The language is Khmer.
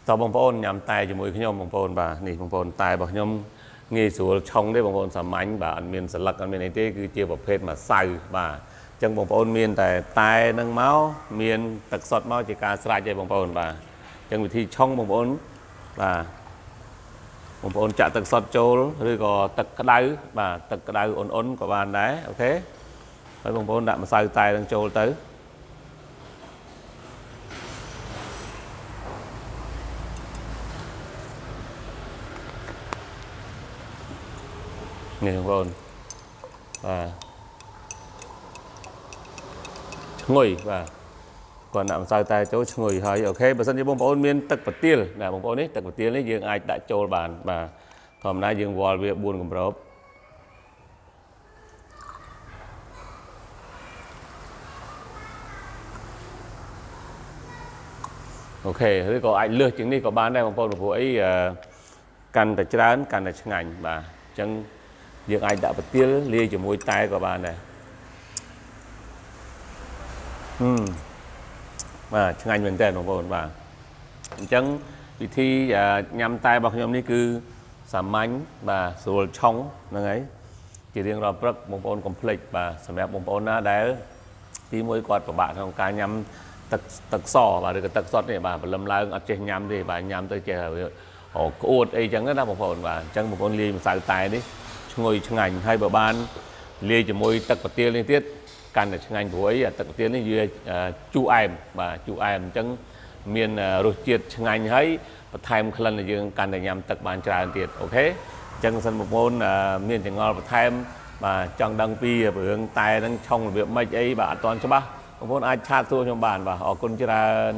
តបងប្អូនញ៉ាំតែជាមួយខ្ញុំបងប្អូនបាទនេះបងប្អូនតែរបស់ខ្ញុំងាយស្រួលឆុងទេបងប្អូនសាមញ្ញបាទអត់មានស្លឹកអត់មានអីទេគឺជាប្រភេទម្សៅបាទអញ្ចឹងបងប្អូនមានតែនឹងមកមានទឹកសុទ្ធមកជាការស្រេចទេបងប្អូនបាទអញ្ចឹងវិធីឆុងបងប្អូនបាទបងប្អូនចាក់ទឹកសុទ្ធចូលឬក៏ទឹកក្តៅបាទទឹកក្តៅអ៊ុនៗក៏បានដែរអូខេហើយបងប្អូនដាក់ម្សៅតែនឹងចូលទៅនេះបងប្អូនបាទឈ្ងុយបាទគាត់ដាក់ម្សៅតែចូលឈ្ងុយហើយអូខេបើសិនជាបងប្អូនមានទឹកប្រទាលណាបងប្អូននេះទឹកប្រទាលនេះយើងអាចដាក់ចូលបានបាទធម្មតាយើងវាល់វា4គម្របអូខេឬក៏អាចលើសជាងនេះក៏បានដែរបងប្អូនព្រោះអីកាន់តែច្រើនកាន់តែឆ្ងាញ់បាទអញ្ចឹងយើងអាចដាក់ប្រទាលលាយជាមួយតែក៏បានដែរបាទឆ្ងាញ់មែនតើបងប្អូនបាទអញ្ចឹងវិធីញ៉ាំតែរបស់ខ្ញុំនេះគឺសាមញ្ញបាទស្រួលឆុងហ្នឹងហើយជារៀងរាល់ព្រឹកបងប្អូនកុំភ្លេចបាទសម្រាប់បងប្អូនណាដែលទីមួយគាត់ពិបាកក្នុងការញ៉ាំទឹកសបាទឬក៏ទឹកសុទ្ធនេះបាទព្រលឹមឡើងអត់ចេះញ៉ាំទេបាទញ៉ាំទៅចេះក្អួតអីចឹងណាបងប្អូនបាទអញ្ចឹងបងប្អូនលាយម្សៅតែនេះឈ្ងុយឆ្ងាញ់ហើយបើបានលាយជាមួយទឹកប្រទាលនេះទៀតកាន់តែឆ្ងាញ់ព្រោះអីទឹកប្រទាលនេះវាជូរអែមបាទជូរអែមអញ្ចឹងមានរសជាតិឆ្ងាញ់ហើយបន្ថែមក្លិនដែលយើងកាន់តែញ៉ាំទឹកបានច្រើនទៀតអូខេអញ្ចឹងសិនបងប្អូនមានចង្អុលបន្ថែមបាទចង់ដឹងពីរឿងតែនឹងឆុងរបៀបម៉េចអីបាទអត់ទាន់ច្បាស់បងប្អូនអាចឆាតសួរខ្ញុំបានបាទអរគុណច្រើន